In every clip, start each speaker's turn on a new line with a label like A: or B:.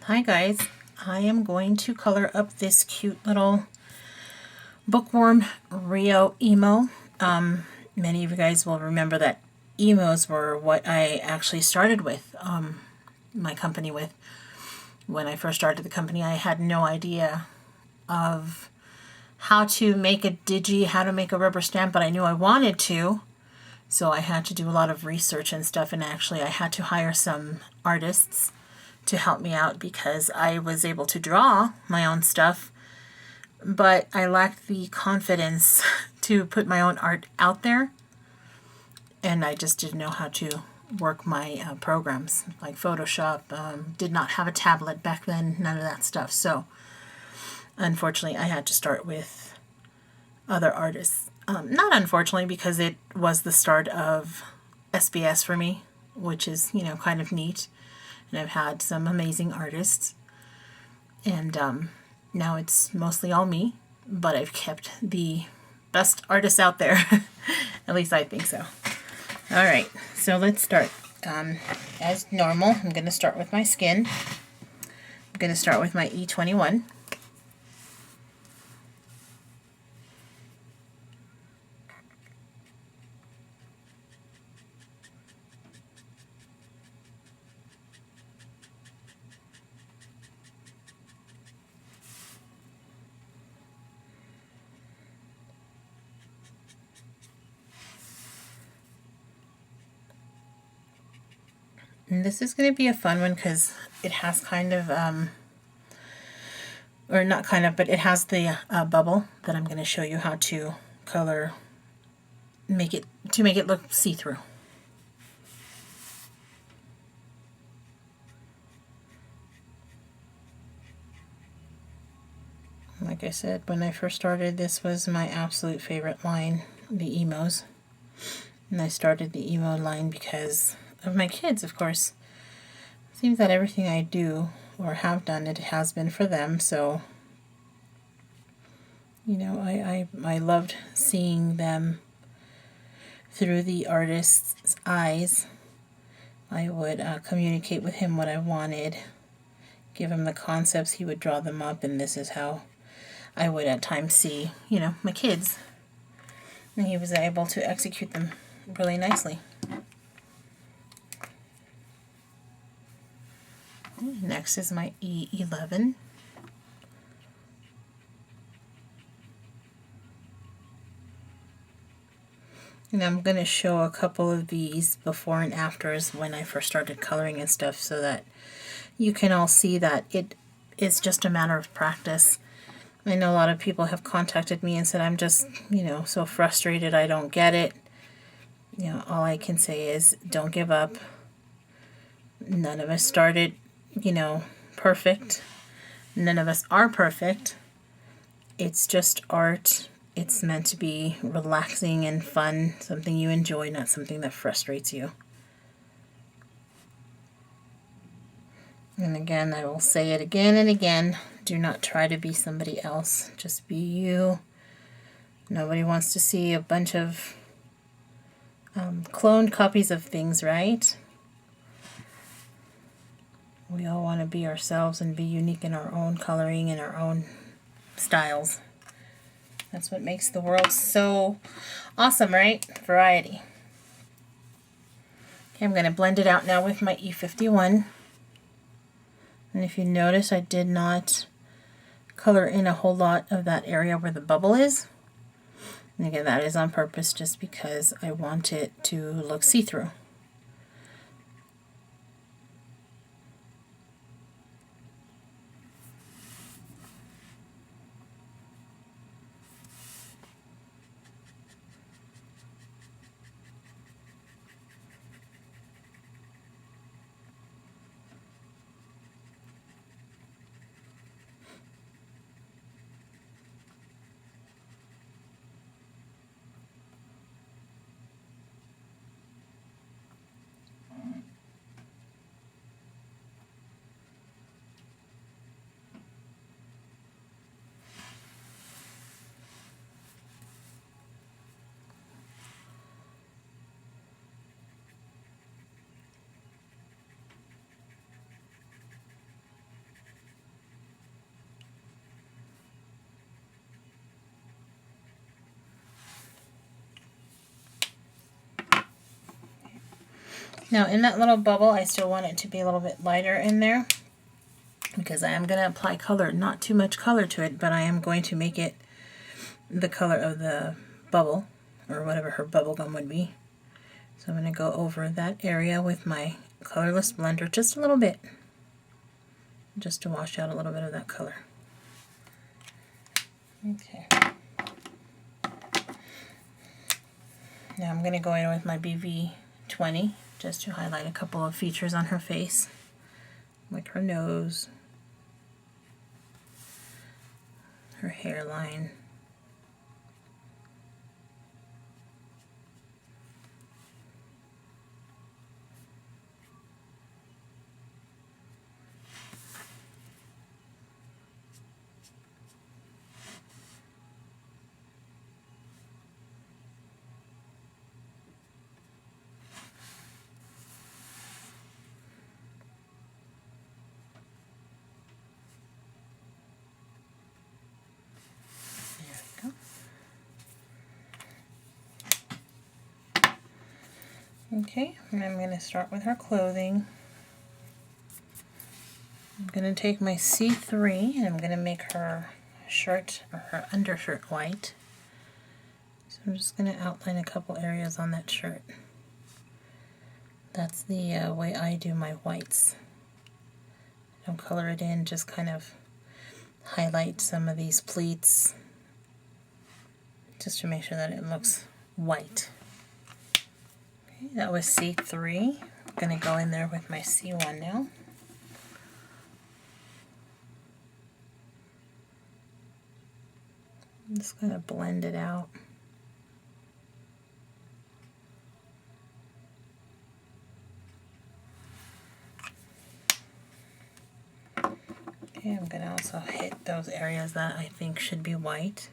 A: Hi guys, I am going to color up this cute little Bookworm Rio Emo. Many of you guys will remember that emos were what I actually started with, my company with. When I first started the company, I had no idea of how to make a digi, how to make a rubber stamp, but I knew I wanted to. So I had to do a lot of research and stuff, and actually I had to hire some artists to help me out because I was able to draw my own stuff, but I lacked the confidence to put my own art out there, and I just didn't know how to work my programs like Photoshop. Did not have a tablet back then, none of that stuff, so unfortunately I had to start with other artists. Not unfortunately, because it was the start of SBS for me, which is, kind of neat. And I've had some amazing artists. And now it's mostly all me, but I've kept the best artists out there. At least I think so. All right, so let's start. As normal, I'm going to start with my skin. I'm going to start with my E21. And this is going to be a fun one because it has kind of, or not kind of, but it has the bubble that I'm going to show you how to color, make it look see-through. Like I said, when I first started, this was my absolute favorite line, the emos. And I started the emo line because of my kids, of course. It seems that everything I do or have done, it has been for them, so I loved seeing them through the artist's eyes. I would communicate with him what I wanted, give him the concepts, he would draw them up, and this is how I would at times see, my kids. And he was able to execute them really nicely. Next is my E11. And I'm going to show a couple of these before and afters when I first started coloring and stuff so that you can all see that it is just a matter of practice. I know a lot of people have contacted me and said, I'm just, so frustrated, I don't get it. All I can say is don't give up. None of us started, perfect. None of us are perfect. It's just art. It's meant to be relaxing and fun, something you enjoy, not something that frustrates you. And again, I will say it again and again, do not try to be somebody else. Just be you. Nobody wants to see a bunch of cloned copies of things, right? We all want to be ourselves and be unique in our own coloring and our own styles. That's what makes the world so awesome, right? Variety. Okay, I'm going to blend it out now with my E51. And if you notice, I did not color in a whole lot of that area where the bubble is. And again, that is on purpose just because I want it to look see-through. Now in that little bubble, I still want it to be a little bit lighter in there because I am going to apply color, not too much color to it, but I am going to make it the color of the bubble, or whatever her bubble gum would be. So I'm going to go over that area with my colorless blender just a little bit, just to wash out a little bit of that color. Okay. Now I'm going to go in with my BV20 just to highlight a couple of features on her face, like her nose, her hairline, okay, and I'm going to start with her clothing. I'm going to take my C3 and I'm going to make her shirt, or her undershirt, white. So I'm just going to outline a couple areas on that shirt. That's the way I do my whites. Don't color it in, just kind of highlight some of these pleats just to make sure that it looks white. That was C3. I'm going to go in there with my C1 now. I'm just going to blend it out. Okay, I'm going to also hit those areas that I think should be white,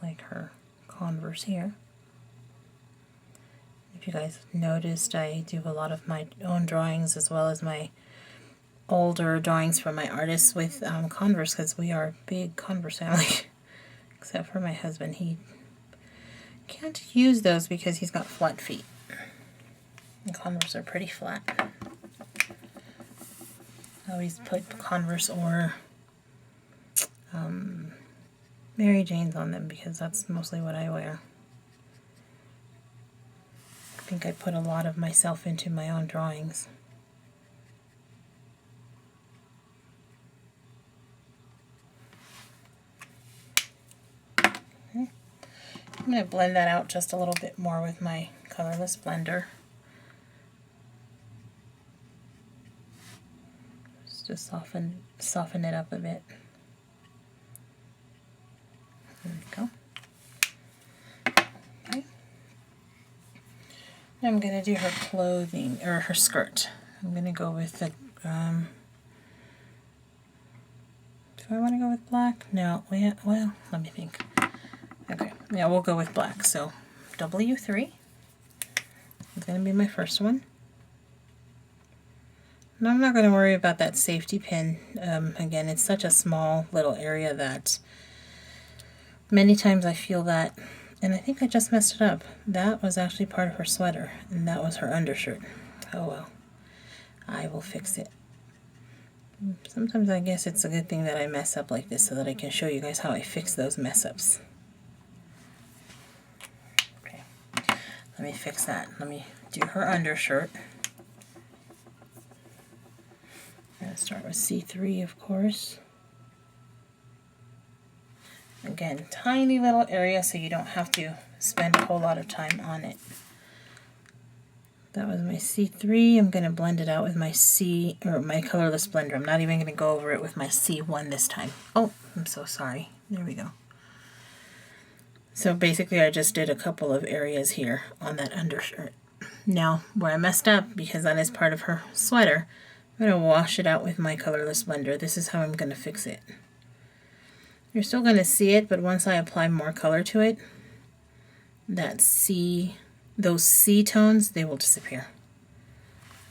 A: like her Converse here. If you guys noticed, I do a lot of my own drawings as well as my older drawings from my artists with Converse, because we are a big Converse family. Except for my husband. He can't use those because he's got flat feet. And Converse are pretty flat. I always put Converse or Mary Jane's on them because that's mostly what I wear. I think I put a lot of myself into my own drawings. Okay. I'm going to blend that out just a little bit more with my colorless blender. Just to soften it up a bit. There we go. Okay. I'm going to do her clothing, or her skirt. I'm going to go with the, do I want to go with black? No, well, let me think. Okay, yeah, we'll go with black. So W3 is going to be my first one. And I'm not going to worry about that safety pin. Again, it's such a small little area that many times I feel that, and I think I just messed it up. That was actually part of her sweater, and that was her undershirt. Oh well, I will fix it. Sometimes I guess it's a good thing that I mess up like this so that I can show you guys how I fix those mess ups. Okay, let me fix that. Let me do her undershirt. I'm going to start with C3, of course. Again, tiny little area so you don't have to spend a whole lot of time on it. That was my C3. I'm going to blend it out with my my colorless blender. I'm not even going to go over it with my C1 this time. Oh, I'm so sorry. There we go. So basically I just did a couple of areas here on that undershirt. Now, where I messed up, because that is part of her sweater, I'm going to wash it out with my colorless blender. This is how I'm going to fix it. You're still going to see it, but once I apply more color to it, those C tones, they will disappear.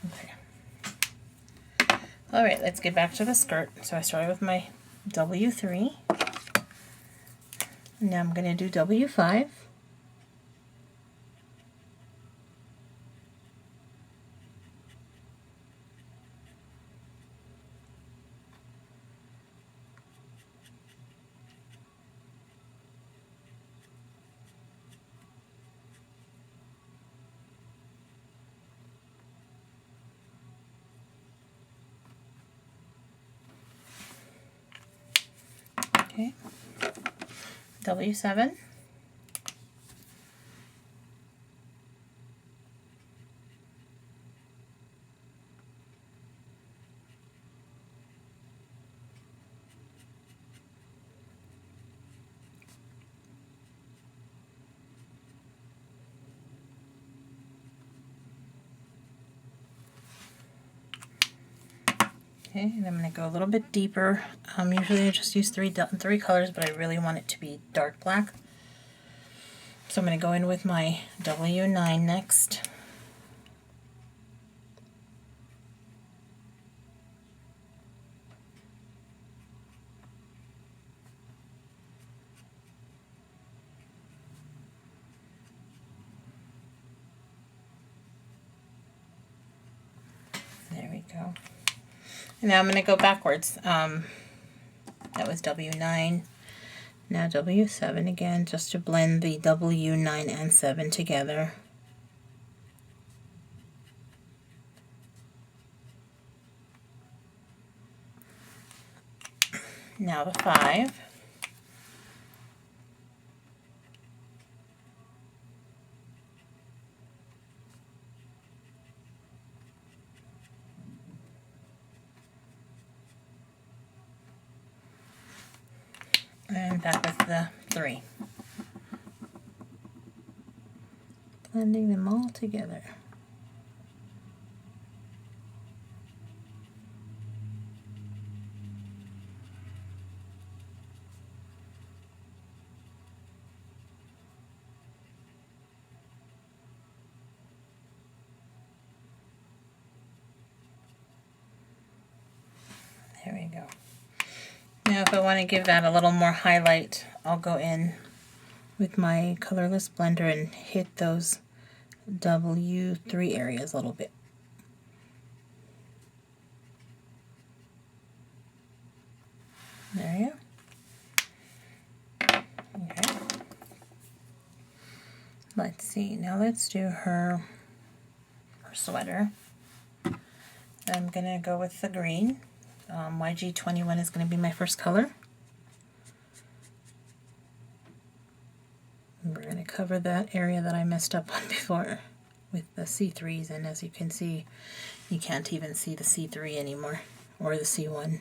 A: Okay. Alright, let's get back to the skirt. So I started with my W3. Now I'm going to do W5. Okay, W7. Okay, and I'm going to go a little bit deeper. Usually I just use three colors, but I really want it to be dark black. So I'm going to go in with my W9 next. There we go. And now I'm going to go backwards. That was W9. Now W7 again, just to blend the W9 and 7 together. Now the 5. And back with the 3. Blending them all together. There we go. Now if I want to give that a little more highlight, I'll go in with my colorless blender and hit those W3 areas a little bit. There you go. Okay. Let's see, now let's do her sweater. I'm going to go with the green. YG21 is going to be my first color. And we're going to cover that area that I messed up on before with the C3s, and as you can see, you can't even see the C3 anymore, or the C1.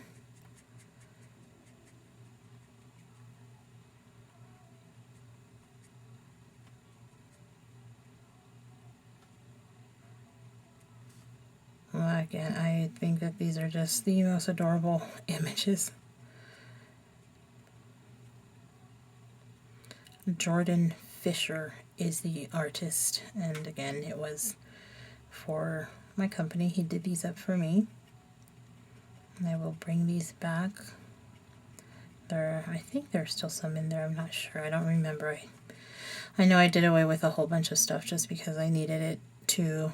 A: Well, again, I think that these are just the most adorable images. Jordan Fisher is the artist, and again, it was for my company. He did these up for me. And I will bring these back. I think there's still some in there, I'm not sure, I don't remember. I know I did away with a whole bunch of stuff just because I needed it to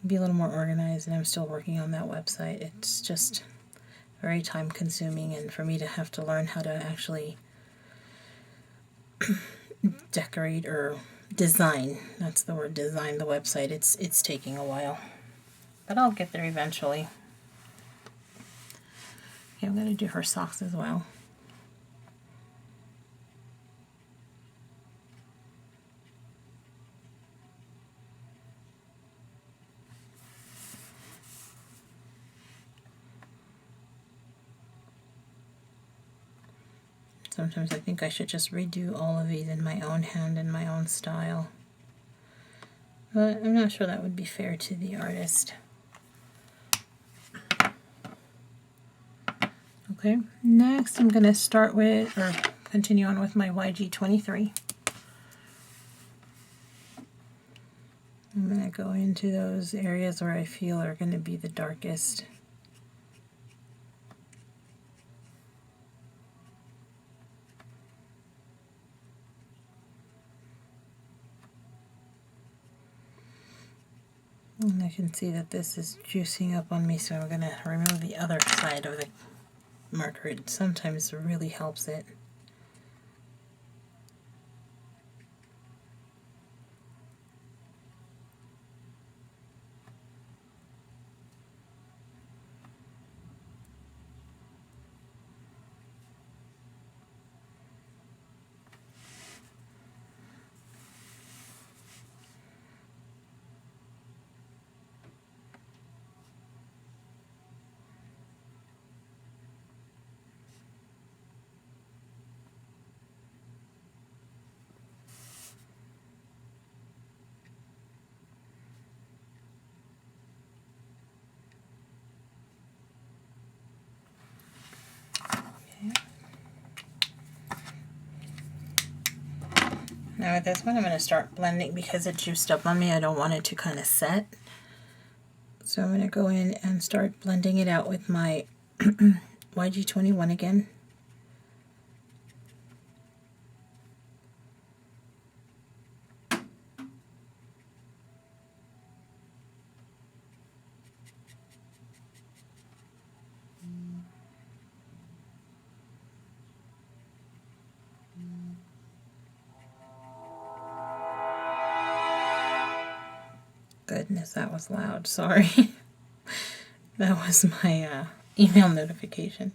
A: be a little more organized, and I'm still working on that website. It's just very time consuming, and for me to have to learn how to actually decorate or design, that's the word, design the website, it's taking a while, but I'll get there eventually. Okay, I'm going to do her socks as well. Sometimes I think I should just redo all of these in my own hand and my own style, but I'm not sure that would be fair to the artist. Okay, next I'm going to start with, or continue on with my YG23. I'm going to go into those areas where I feel are going to be the darkest. And I can see that this is juicing up on me, so I'm going to remove the other side of the marker. It sometimes really helps it. Now with this one, I'm going to start blending because it juiced up on me. I don't want it to kind of set. So I'm going to go in and start blending it out with my YG21 again. Goodness, that was loud. Sorry. That was my email notification.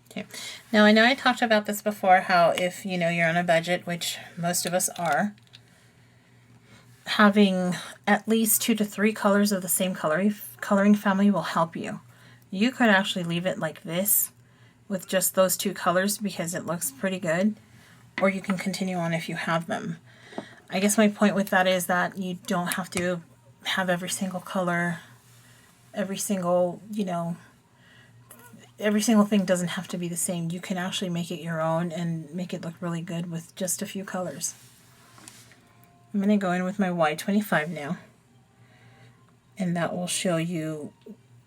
A: Okay. Now I know I talked about this before, how if you're on a budget, which most of us are, having at least 2 to 3 colors of the same coloring family will help you. You could actually leave it like this with just those 2 colors because it looks pretty good, or you can continue on if you have them. I guess my point with that is that you don't have to have every single color, every single thing doesn't have to be the same. You can actually make it your own and make it look really good with just a few colors. I'm going to go in with my Y25 now, and that will show you,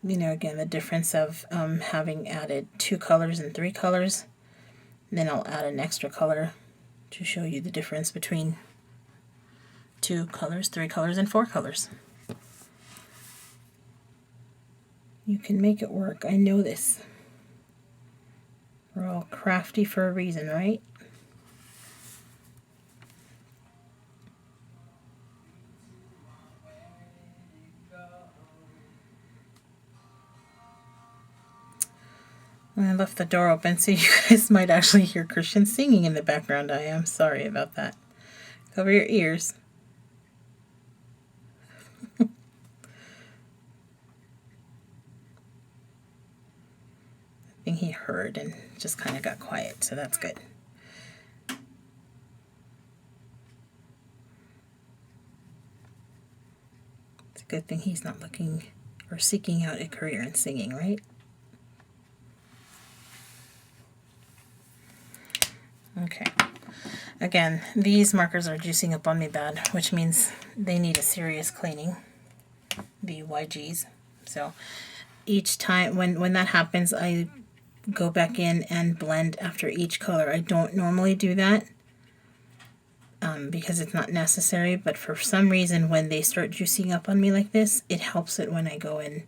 A: again, the difference of having added 2 colors and 3 colors. And then I'll add an extra color to show you the difference between 2 colors, 3 colors, and 4 colors. You can make it work. I know this. We're all crafty for a reason, right? I left the door open so you guys might actually hear Christian singing in the background. I am sorry about that. Cover your ears. I think he heard and just kind of got quiet, so that's good. It's a good thing he's not looking or seeking out a career in singing, right? Okay. Again, these markers are juicing up on me bad, which means they need a serious cleaning, the YGs. So each time when that happens, I go back in and blend after each color. I don't normally do that because it's not necessary, but for some reason when they start juicing up on me like this, it helps it when I go in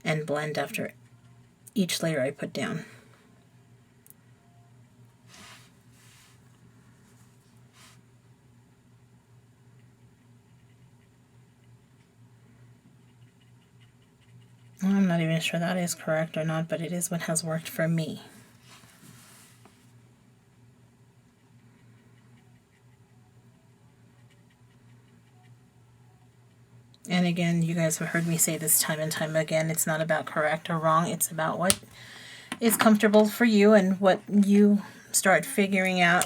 A: and blend after each layer I put down. I'm not even sure that is correct or not, but it is what has worked for me. And again, you guys have heard me say this time and time again, it's not about correct or wrong, it's about what is comfortable for you and what you start figuring out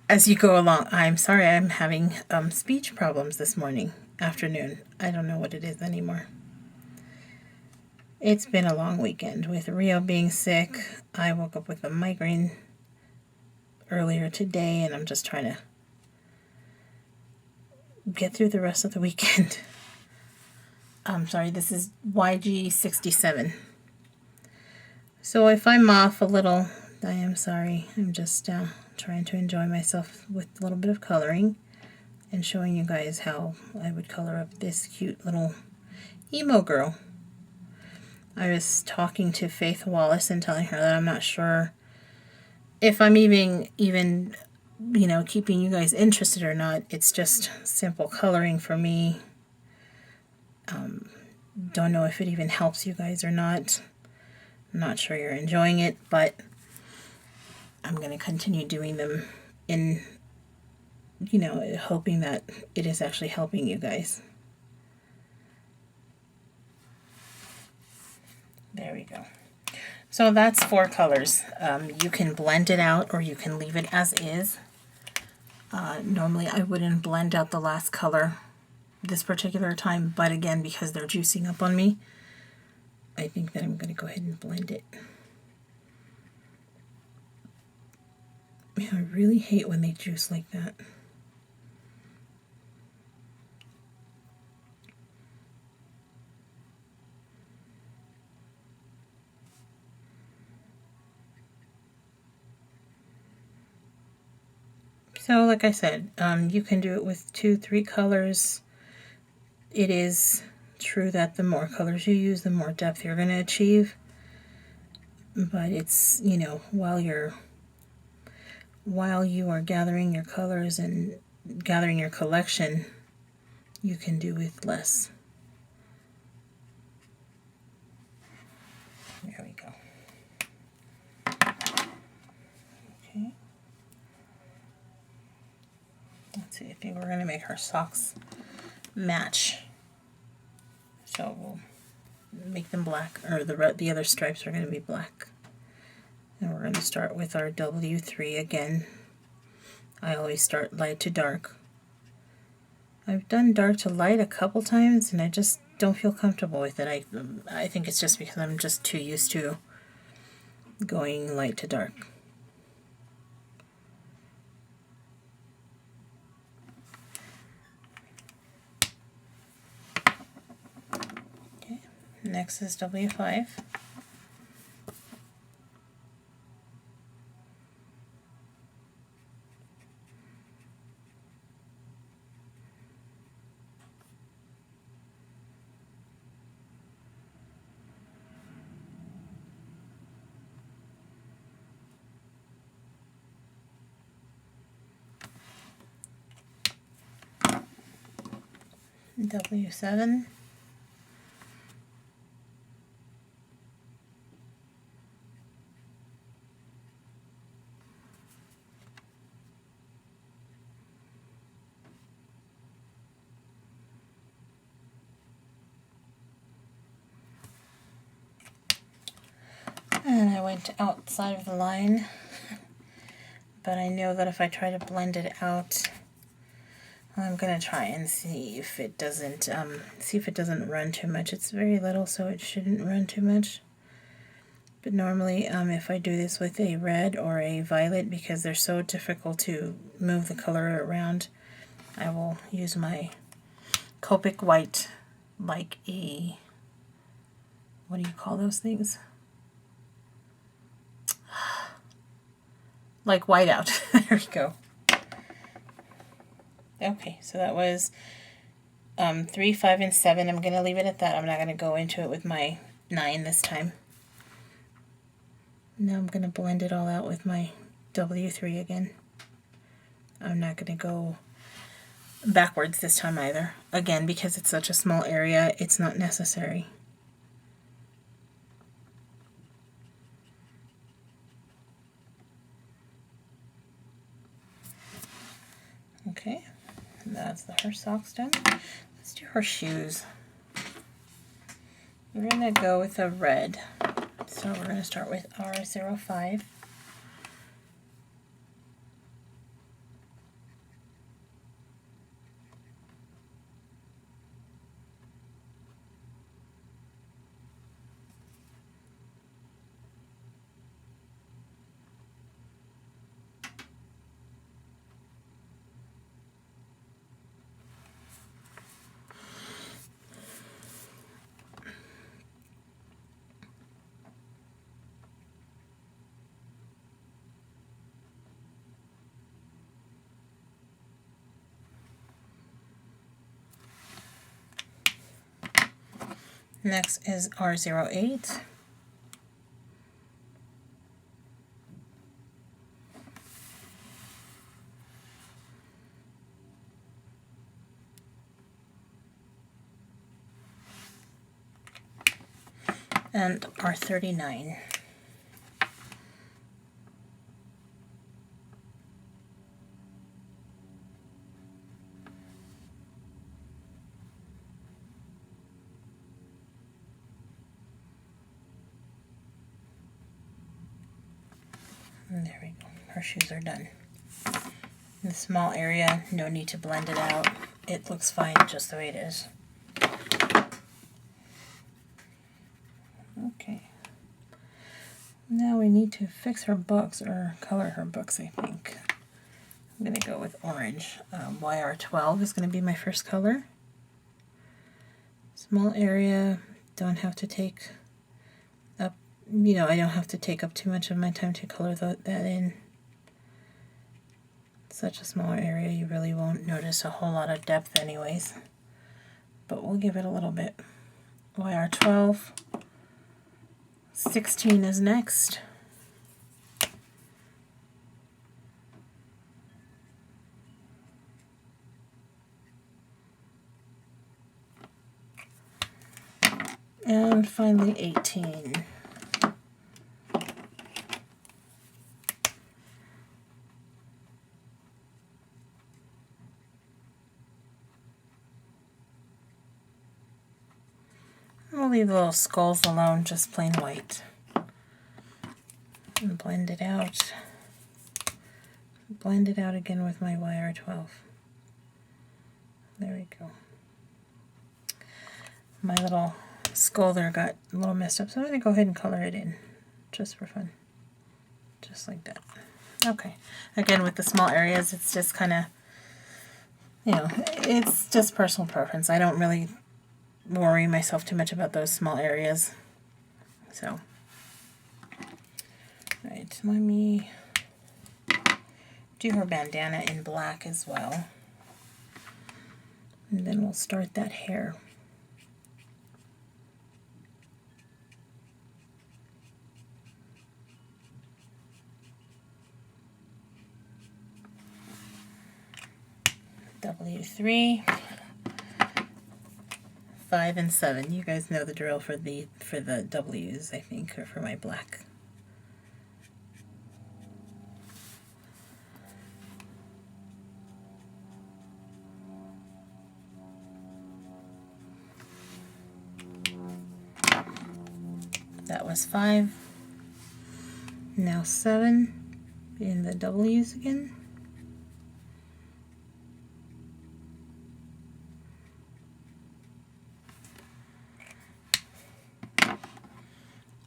A: as you go along. I'm sorry, I'm having speech problems this afternoon. I don't know what it is anymore. It's been a long weekend with Rio being sick. I woke up with a migraine earlier today, and I'm just trying to get through the rest of the weekend. I'm sorry, this is YG67. So if I'm off a little, I am sorry. I'm just trying to enjoy myself with a little bit of coloring and showing you guys how I would color up this cute little emo girl. I was talking to Faith Wallace and telling her that I'm not sure if I'm even keeping you guys interested or not. It's just simple coloring for me. Don't know if it even helps you guys or not. I'm not sure you're enjoying it, but I'm going to continue doing them in, hoping that it is actually helping you guys. There we go. So that's 4 colors. You can blend it out or you can leave it as is. Normally I wouldn't blend out the last color this particular time, but again, because they're juicing up on me, I think that I'm going to go ahead and blend it. Man, I really hate when they juice like that. So like I said, you can do it with 2, 3 colors. It is true that the more colors you use, the more depth you're going to achieve. But it's, you know, while you are gathering your colors and gathering your collection, you can do with less. There we go. Okay. Let's see, I think we're going to make our socks match. So we'll make them black, or the other stripes are going to be black. And we're going to start with our W3 again. I always start light to dark. I've done dark to light a couple times and I just don't feel comfortable with it. I think it's just because I'm just too used to going light to dark. Okay, next is W5. W7. And I went outside of the line, but I know that if I try to blend it out, I'm gonna try and see if it doesn't run too much. It's very little, so it shouldn't run too much. But normally, if I do this with a red or a violet, because they're so difficult to move the color around, I will use my Copic white, like a, what do you call those things? Like whiteout. There we go. Okay, so that was 3, 5, and 7. I'm going to leave it at that. I'm not going to go into it with my 9 this time. Now I'm going to blend it all out with my W3 again. I'm not going to go backwards this time either. Again, because it's such a small area, it's not necessary. Okay, that's her socks done. Let's do her shoes. We're going to go with a red. So we're going to start with R05. Next is R08. And R39. And there we go. Her shoes are done. In the small area, no need to blend it out. It looks fine just the way it is. Okay. Now we need to fix her books, or color her books, I think. I'm going to go with orange. YR12 is going to be my first color. Small area, don't have to take up, I don't have to take up too much of my time to color that in. Such a smaller area, you really won't notice a whole lot of depth anyways. But we'll give it a little bit. YR12. 16 is next. And finally 18. We'll leave the little skulls alone, just plain white. And blend it out. Blend it out again with my YR12. There we go. My little skull there got a little messed up, so I'm going to go ahead and color it in, just for fun. Just like that. Okay. Again, with the small areas, it's just kind of, it's just personal preference. I don't really worry myself too much about those small areas. So, right, let me do her bandana in black as well. And then we'll start that hair. W3, 5 and 7. You guys know the drill for the W's, I think, or for my black. That was 5. Now 7 in the W's again.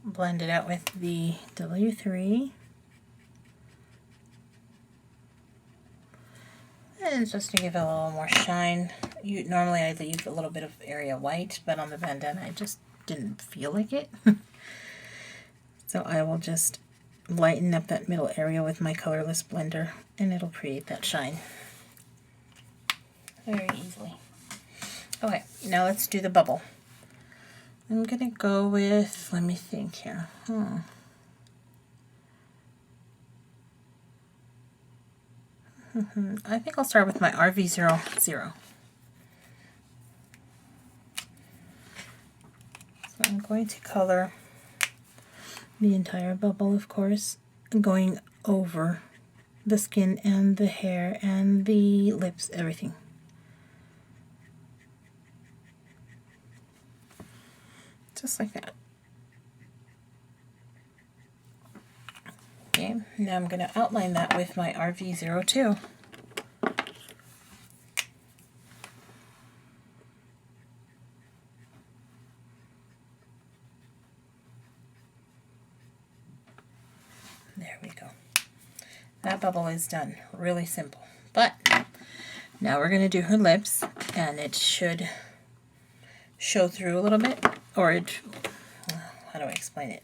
A: Blend it out with the W3. And just to give it a little more shine. Normally I leave a little bit of area white, but on the bandana I just didn't feel like it. So I will just lighten up that middle area with my colorless blender, and it'll create that shine very easily. Okay, now let's do the bubble. I'm going to go with, let me think here. I think I'll start with my RV00. So I'm going to color the entire bubble, of course, going over the skin and the hair and the lips, everything. Just like that. Okay, now I'm going to outline that with my RV02. There we go. That bubble is done. Really simple. But now we're going to do her lips, and it should show through a little bit, or how do I explain it?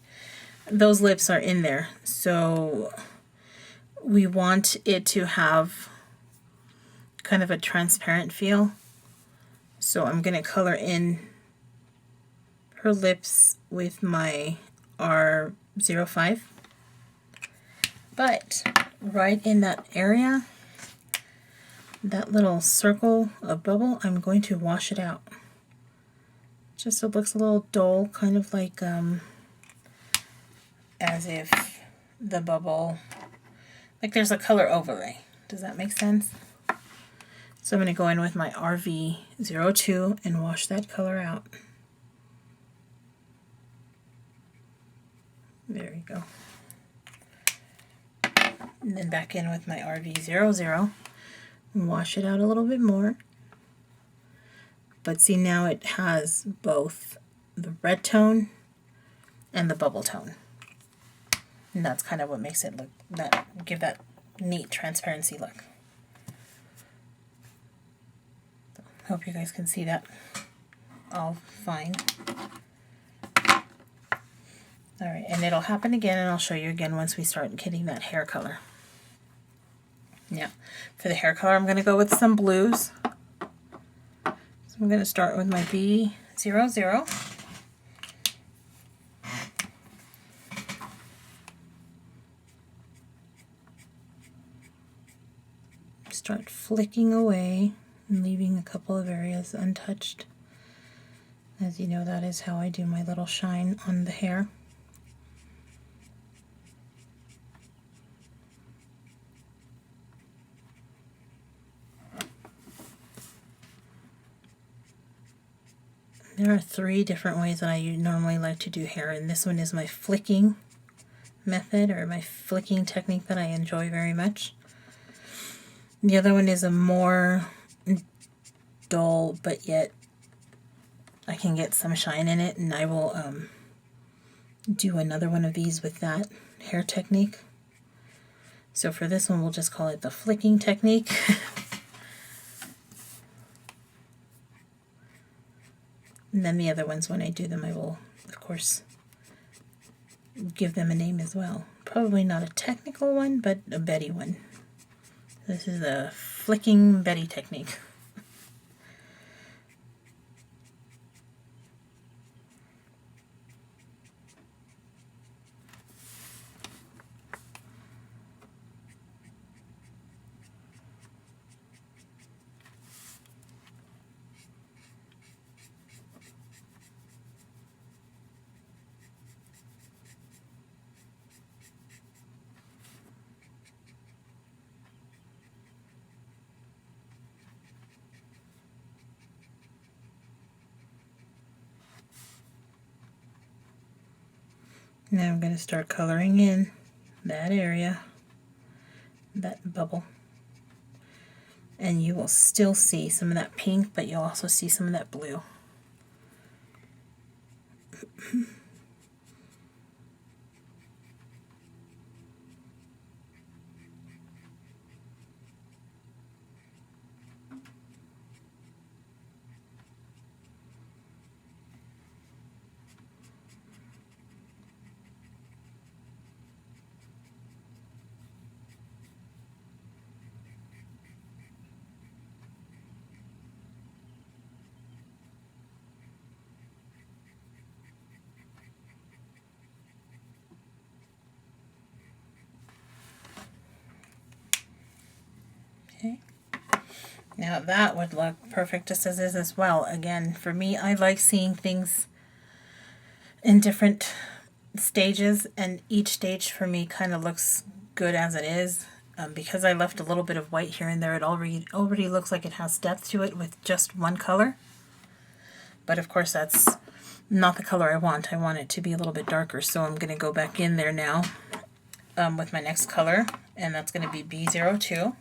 A: Those lips are in there, so we want it to have kind of a transparent feel. So I'm going to color in her lips with my R05. But right in that area, that little circle of bubble, I'm going to wash it out. Just so it looks a little dull, kind of like as if the bubble, like there's a color overlay. Does that make sense? So I'm going to go in with my RV02 and wash that color out. There you go. And then back in with my RV00 and wash it out a little bit more. But see, now it has both the red tone and the bubble tone. And that's kind of what makes it look, give that neat transparency look. So, hope you guys can see that all fine. Alright, and it'll happen again, and I'll show you again once we start getting that hair color. Now, for the hair color, I'm going to go with some blues. So I'm going to start with my B00. Start flicking away and leaving a couple of areas untouched. As you know, that is how I do my little shine on the hair. There are 3 different ways that I normally like to do hair, and this one is my flicking method, or my flicking technique that I enjoy very much. The other one is a more dull, but yet I can get some shine in it, and I will do another one of these with that hair technique. So for this one, we'll just call it the flicking technique. And then the other ones, when I do them, I will, of course, give them a name as well. Probably not a technical one, but a Betty one. This is the flicking Betty technique. Now I'm going to start coloring in that area, that bubble. And you will still see some of that pink, but you'll also see some of that blue. Okay. Now that would look perfect just as is as well. Again, for me, I like seeing things in different stages, and each stage for me kind of looks good as it is. Because I left a little bit of white here and there, it already looks like it has depth to it with just one color. But of course that's not the color I want. I want it to be a little bit darker, so I'm going to go back in there now with my next color, and that's going to be B02.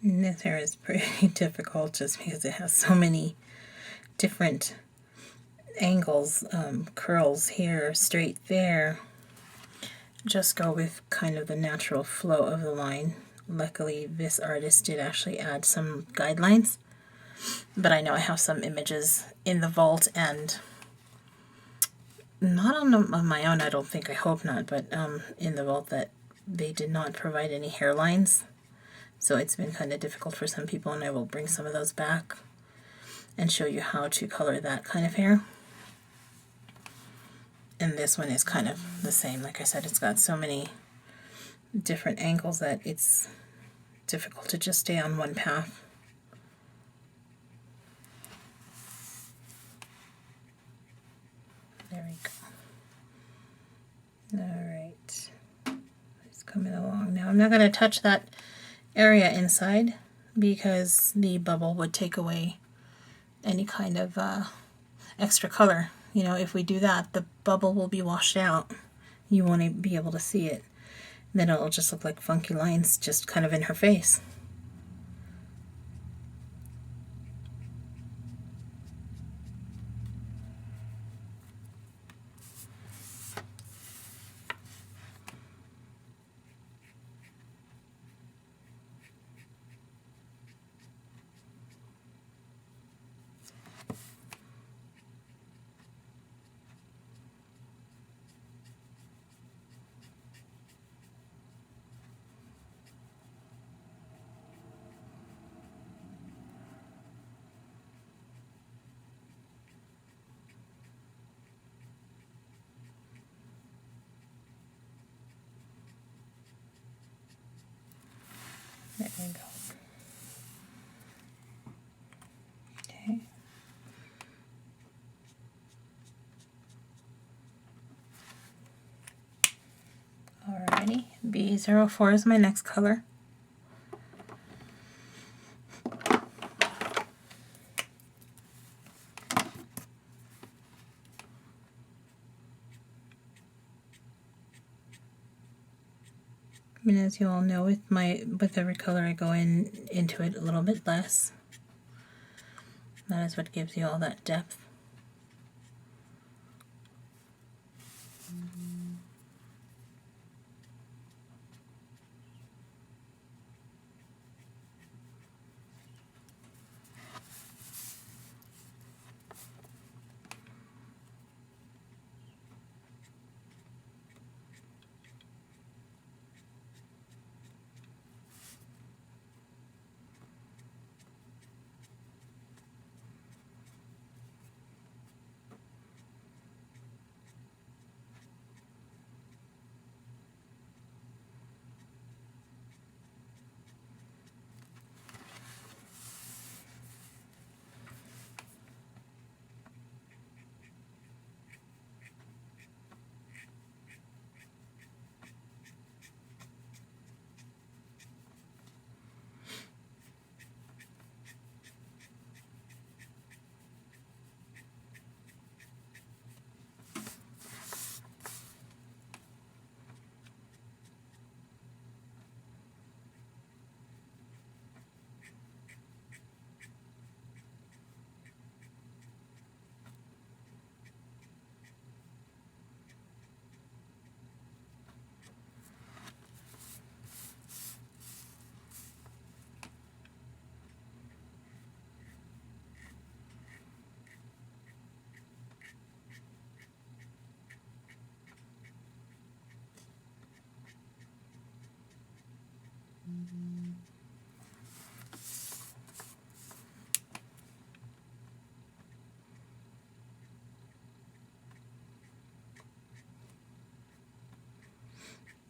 A: And this hair is pretty difficult just because it has so many different angles, curls here, straight there. Just go with kind of the natural flow of the line. Luckily, this artist did actually add some guidelines, but I know I have some images in the vault, and not on my own, I don't think, I hope not, but in the vault that they did not provide any hairlines, so it's been kind of difficult for some people, and I will bring some of those back and show you how to color that kind of hair. And this one is kind of the same. Like I said, it's got so many different angles that it's difficult to just stay on one path. There we go. Alright. It's coming along now. I'm not going to touch that area inside because the bubble would take away any kind of extra color. You know, if we do that, the bubble will be washed out. You won't be able to see it. Then it'll just look like funky lines just kind of in her face. There we go. Okay. Alrighty, B04 is my next color. I mean, as you all know, with every color I go into it a little bit less. That is what gives you all that depth.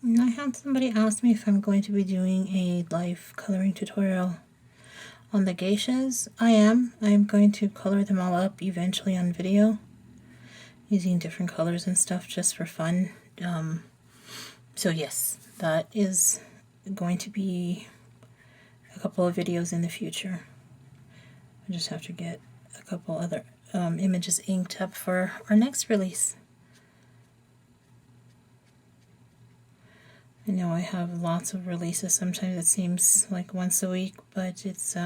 A: And I had somebody ask me if I'm going to be doing a live coloring tutorial on the geishas. I am. I'm going to color them all up eventually on video using different colors and stuff just for fun. So yes, that is going to be a couple of videos in the future. I just have to get a couple other images inked up for our next release. I know I have lots of releases. Sometimes it seems like once a week, but it's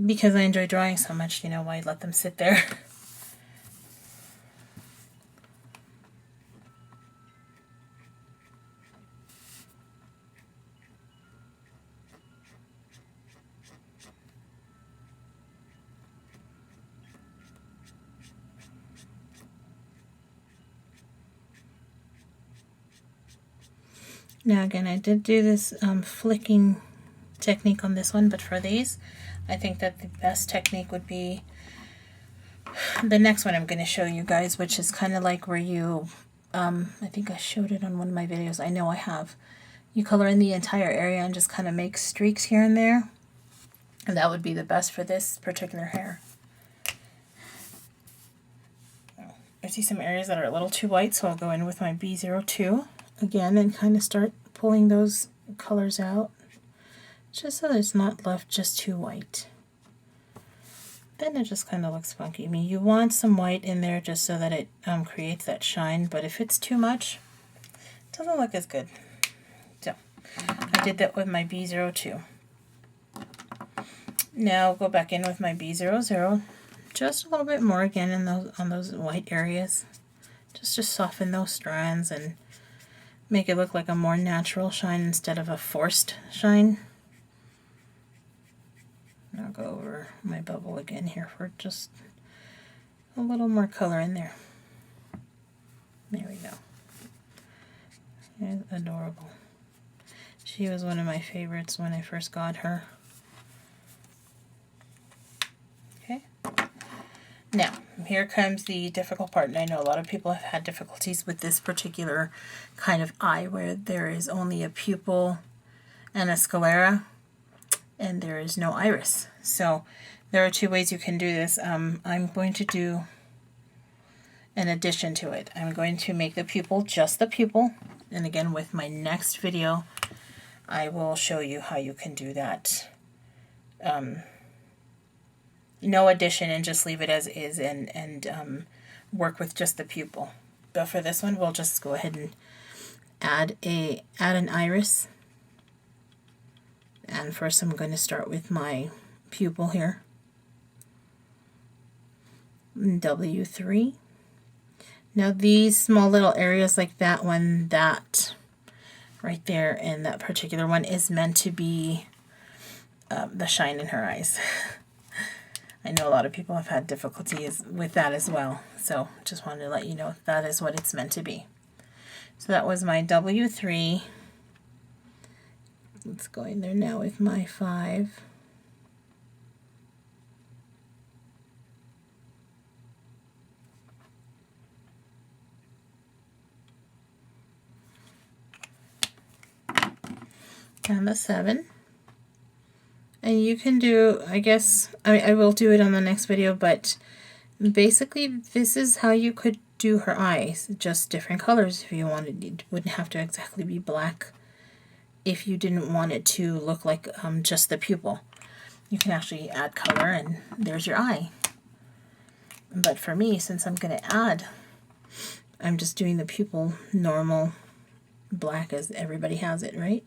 A: because I enjoy drawing so much, you know, why let them sit there? Now again, I did do this flicking technique on this one, but for these, I think that the best technique would be the next one I'm going to show you guys, which is kind of like where you, I think I showed it on one of my videos. I know I have. You color in the entire area and just kind of make streaks here and there. And that would be the best for this particular hair. I see some areas that are a little too white, so I'll go in with my B02 again and kind of start pulling those colors out, just so that it's not left just too white. Then it just kind of looks funky. I mean, you want some white in there just so that it creates that shine, but if it's too much, it doesn't look as good. So I did that with my B02. Now I'll go back in with my B00, just a little bit more again in those on those white areas, just to soften those strands and make it look like a more natural shine instead of a forced shine. I'll go over my bubble again here for just a little more color in there. There we go. And adorable. She was one of my favorites when I first got her. Okay. Now, here comes the difficult part, and I know a lot of people have had difficulties with this particular kind of eye where there is only a pupil and a sclera, and there is no iris. So there are two ways you can do this. I'm going to do an addition to it. I'm going to make the pupil just the pupil, and again with my next video I will show you how you can do that. No addition, and just leave it as is and work with just the pupil. But for this one we'll just go ahead and add an iris. And first I'm going to start with my pupil here. W3. Now these small little areas like that one, that right there, and that particular one is meant to be the shine in her eyes. I know a lot of people have had difficulties with that as well, so just wanted to let you know that is what it's meant to be. So that was my W3. Let's go in there now with my 5. And the 7. And you can do, I guess, I will do it on the next video, but basically this is how you could do her eyes, just different colors if you wanted. It wouldn't have to exactly be black if you didn't want it to look like just the pupil. You can actually add color and there's your eye. But for me, since I'm going to add, I'm just doing the pupil normal black as everybody has it, right?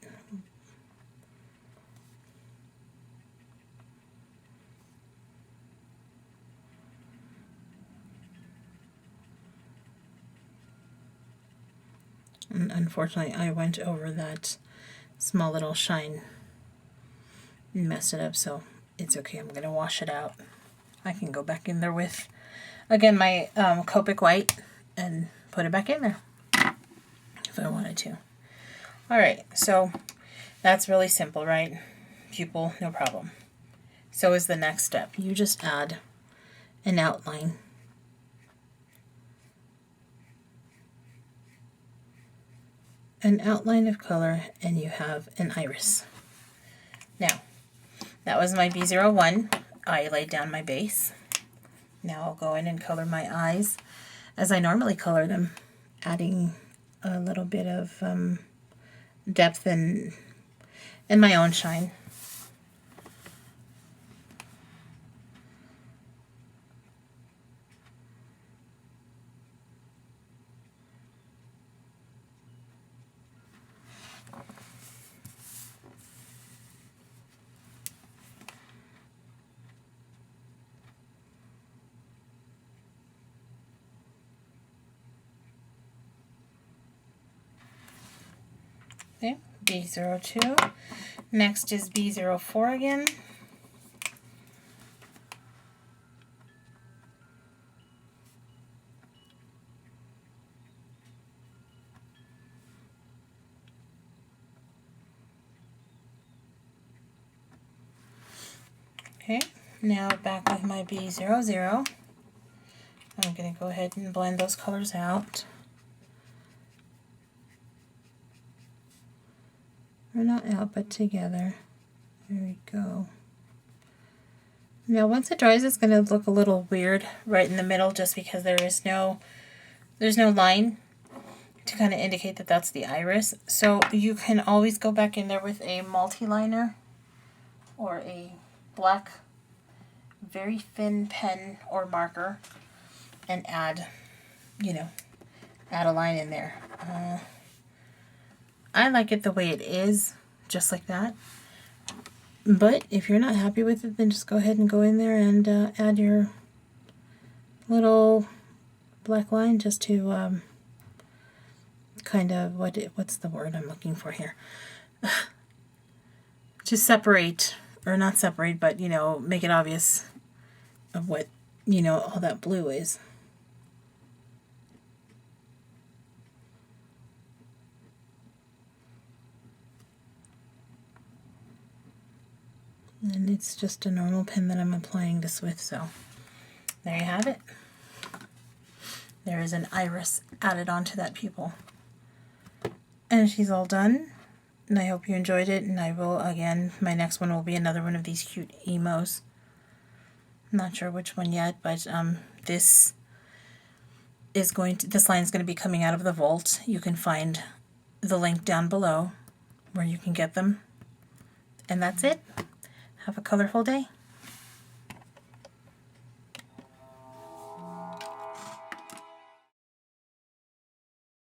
A: And unfortunately, I went over that small little shine and messed it up, so it's okay. I'm going to wash it out. I can go back in there with, again, my Copic white and put it back in there if I wanted to. Alright, so that's really simple, right? Pupil, no problem. So is the next step. You just add an outline. An outline of color, and you have an iris. Now, that was my B01. I laid down my base. Now I'll go in and color my eyes as I normally color them, adding a little bit of depth and my own shine. B02. Next is B04 again. Okay, now back with my B00. I'm going to go ahead and blend those colors out. Or not out, but together. There we go. Now once it dries, it's going to look a little weird right in the middle just because there's no line to kind of indicate that that's the iris. So you can always go back in there with a multi-liner or a black, very thin pen or marker and add a line in there. I like it the way it is, just like that. But if you're not happy with it, then just go ahead and go in there and add your little black line just to kind of, what's the word I'm looking for here? To separate, or not separate, but, make it obvious of what, all that blue is. And it's just a normal pen that I'm applying this with, so there you have it. There is an iris added onto that pupil. And she's all done. And I hope you enjoyed it, and I will, again, my next one will be another one of these cute emos. I'm not sure which one yet, but this line is going to be coming out of the vault. You can find the link down below where you can get them. And that's it. Have a colorful day.